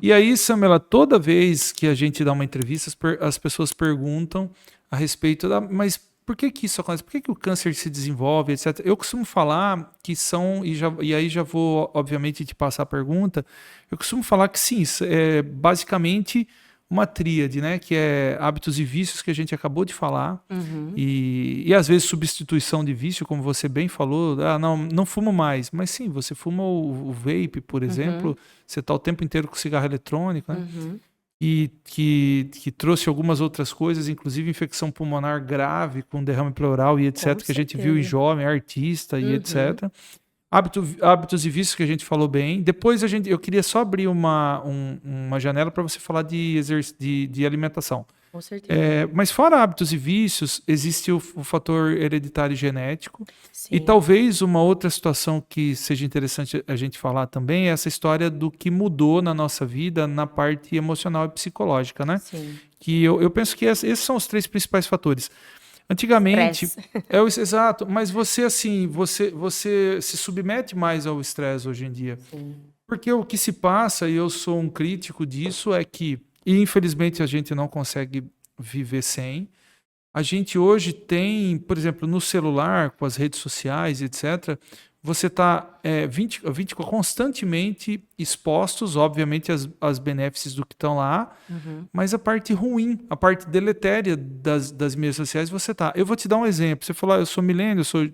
E aí, Samela, toda vez que a gente dá uma entrevista, as pessoas perguntam a respeito da, mas por que que isso acontece? Por que que o câncer se desenvolve, etc. Eu costumo falar que são, e aí já vou, obviamente, te passar a pergunta, eu costumo falar que sim, isso é basicamente uma tríade, né? Que é hábitos e vícios que a gente acabou de falar, Uhum. e às vezes substituição de vício, como você bem falou, não fumo mais. Mas sim, você fuma o vape, por Uhum. exemplo, você está o tempo inteiro com cigarro eletrônico, né? Uhum. E que trouxe algumas outras coisas, inclusive infecção pulmonar grave, com derrame pleural e Com etc., que a gente viu em certeza. jovem, artista e Uhum. etc. Hábitos e vícios que a gente falou bem. Depois eu queria só abrir uma janela para você falar de alimentação. Com certeza. Mas fora hábitos e vícios, existe o fator hereditário e genético. E Sim. talvez uma outra situação que seja interessante a gente falar também é essa história do que mudou na nossa vida na parte emocional e psicológica, né? Sim. Que eu penso que esses são os três principais fatores. Antigamente, Estresse. exato, mas você assim, você se submete mais ao estresse hoje em dia. Sim. Porque o que se passa, e eu sou um crítico disso, é que, e infelizmente a gente não consegue viver sem. A gente hoje tem, por exemplo, no celular, com as redes sociais, etc., você está 20 constantemente expostos, obviamente, às benefícios do que estão lá, Uhum. mas a parte ruim, a parte deletéria das mídias sociais, você tá. Eu vou te dar um exemplo. Você falou, eu sou milênio, eu sou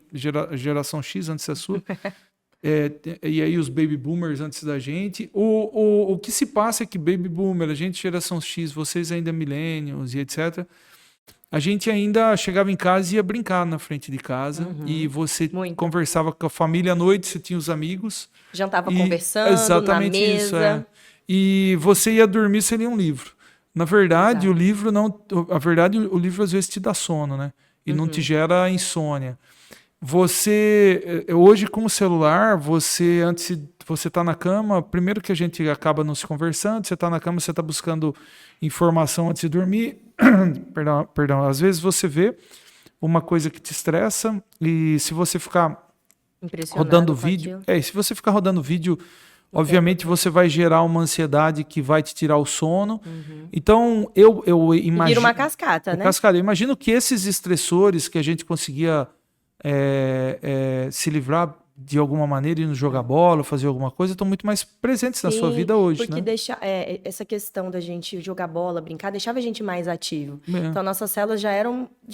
geração X antes da sua. E aí os baby boomers antes da gente. O que se passa é que baby boomer, a gente geração X, vocês ainda millennials e etc. A gente ainda chegava em casa e ia brincar na frente de casa e Uhum. você Muito. conversava com a família à noite, você tinha os amigos Jantava e conversando na exatamente isso é. mesa. E você ia dormir, você lia um livro. Na verdade, o Exato. livro não, a verdade o livro às vezes te dá sono, né? E não te Uhum. gera insônia. Hoje com o celular, você tá na cama, primeiro que a gente acaba não se conversando, você tá na cama, você tá buscando informação antes de dormir. Perdão, às vezes você vê uma coisa que te estressa e se você ficar rodando Impressionado com vídeo, aquilo. se você ficar rodando vídeo, O tempo obviamente todo. você vai gerar uma ansiedade que vai te tirar o sono. Uhum. Então, eu E vira uma imagino, cascata, né? Cascada, eu imagino que esses estressores que a gente conseguia se livrar de alguma maneira, ir no jogar bola, fazer alguma coisa, estão muito mais presentes na sua Sim, vida hoje, porque né? essa questão da gente jogar bola, brincar, deixava a gente mais ativo. É, Então, nossas células já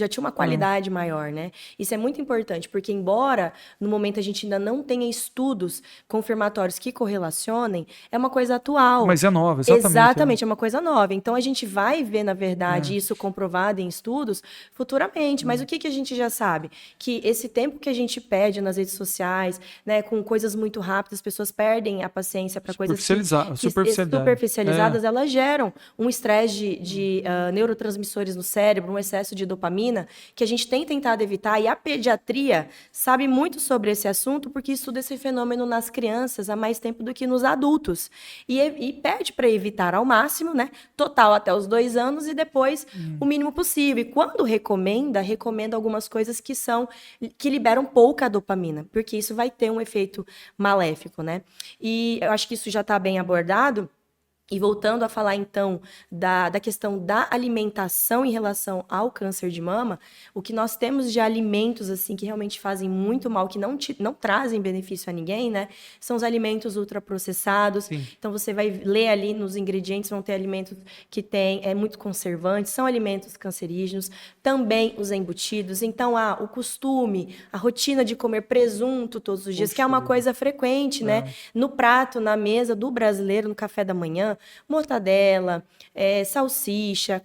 tinham uma é. qualidade maior, né? Isso é muito importante, porque embora no momento a gente ainda não tenha estudos confirmatórios que correlacionem, é uma coisa atual. Mas é nova, exatamente. Exatamente, é uma coisa nova. Então, a gente vai ver, na É. verdade, isso comprovado em estudos futuramente. Mas o que que a gente já sabe? Que esse tempo que a gente perde nas redes sociais, né, com coisas muito rápidas, as pessoas perdem a paciência para coisas Superficialidade. superficializadas, elas geram um estresse de neurotransmissores no cérebro, um excesso de dopamina, que a gente tem tentado evitar. E a pediatria sabe muito sobre esse assunto, porque estuda esse fenômeno nas crianças há mais tempo do que nos adultos. E pede para evitar ao máximo, né? Total até os 2 anos e depois o mínimo possível. E quando recomenda algumas coisas que liberam pouca dopamina, porque isso vai ter um efeito maléfico, né? E eu acho que isso já está bem abordado. E voltando a falar, então, da questão da alimentação em relação ao câncer de mama, o que nós temos de alimentos, assim, que realmente fazem muito mal, que não trazem benefício a ninguém, né? São os alimentos ultraprocessados. Sim. Então, você vai ler ali nos ingredientes, vão ter alimentos que têm muito conservantes, são alimentos cancerígenos. Também os embutidos. Então, o costume, a rotina de comer presunto todos os dias, que é Puxa uma vida. coisa frequente, né? É. No prato, na mesa do brasileiro, no café da manhã, mortadela, salsicha,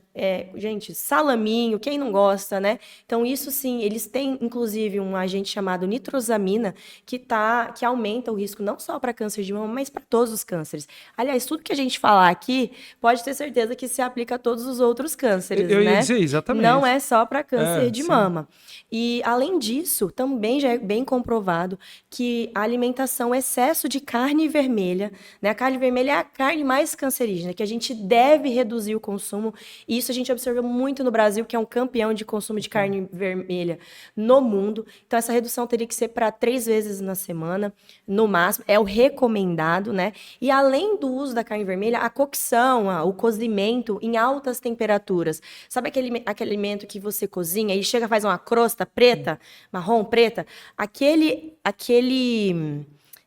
gente, salaminho, quem não gosta, né? Então, isso sim, eles têm, inclusive, um agente chamado nitrosamina, que aumenta o risco não só para câncer de mama, mas para todos os cânceres. Aliás, tudo que a gente falar aqui, pode ter certeza que se aplica a todos os outros cânceres, Eu ia né? dizer Não exatamente. é só para câncer de Sim. mama. E, além disso, também já é bem comprovado que a alimentação, excesso de carne vermelha, né? A carne vermelha é a carne mais cancerígena, que a gente deve reduzir o consumo. E isso a gente observa muito no Brasil, que é um campeão de consumo de carne vermelha no mundo. Então, essa redução teria que ser para 3 vezes na semana, no máximo. É o recomendado, né? E além do uso da carne vermelha, a cocção, o cozimento em altas temperaturas. Sabe aquele alimento que você cozinha e chega, faz uma crosta preta, marrom, preta?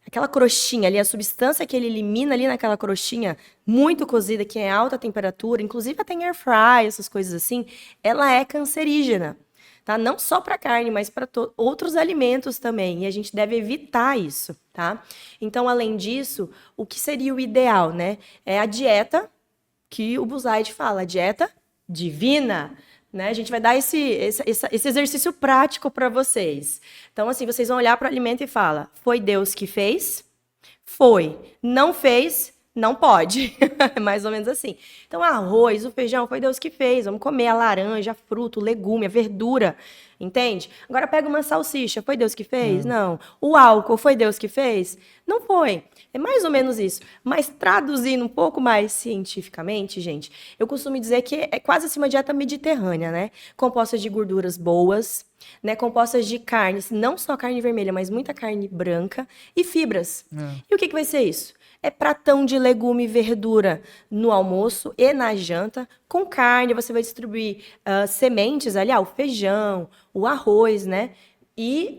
Aquela crostinha ali, a substância que ele elimina ali naquela crostinha muito cozida, que é em alta temperatura, inclusive até em air fry, essas coisas assim, ela é cancerígena, tá? Não só para carne, mas para outros alimentos também, e a gente deve evitar isso, tá? Então, além disso, o que seria o ideal, né? É a dieta que o Buzaide fala, a dieta divina, né? A gente vai dar esse exercício prático para vocês. Então, assim, vocês vão olhar para o alimento e falar, foi Deus que fez? Foi. Não fez? Não pode. É mais ou menos assim. Então, arroz, o feijão, foi Deus que fez. Vamos comer a laranja, fruto, legume, a verdura. Entende? Agora pega uma salsicha, foi Deus que fez? Não. O álcool, foi Deus que fez? Não foi. É mais ou menos isso. Mas traduzindo um pouco mais cientificamente, gente, eu costumo dizer que é quase assim uma dieta mediterrânea, né? Composta de gorduras boas, né? Compostas de carnes, não só carne vermelha, mas muita carne branca e fibras. E o que vai ser isso? É pratão de legume e verdura no almoço e na janta. Com carne, você vai distribuir sementes ali, o feijão, o arroz, né? E,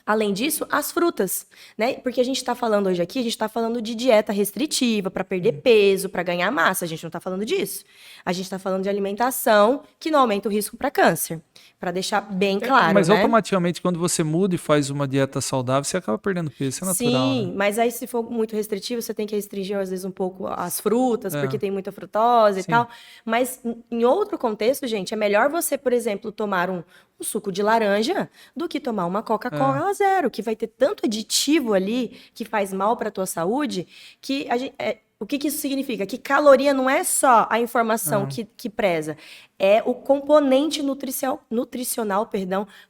além disso, as frutas, né? Porque a gente está falando hoje aqui, a gente está falando de dieta restritiva para perder peso, para ganhar massa. A gente não está falando disso. A gente está falando de alimentação que não aumenta o risco para câncer. Para deixar bem claro, Mas né? automaticamente, quando você muda e faz uma dieta saudável, você acaba perdendo peso, isso é natural, Sim, né? mas aí se for muito restritivo, você tem que restringir às vezes um pouco as frutas, porque tem muita frutose e tal. Mas em outro contexto, gente, é melhor você, por exemplo, tomar um suco de laranja do que tomar uma Coca-Cola zero, que vai ter tanto aditivo ali que faz mal para a tua saúde, que o que isso significa? Que caloria não é só a informação que preza, é o componente nutricional,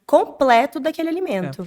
completo daquele alimento.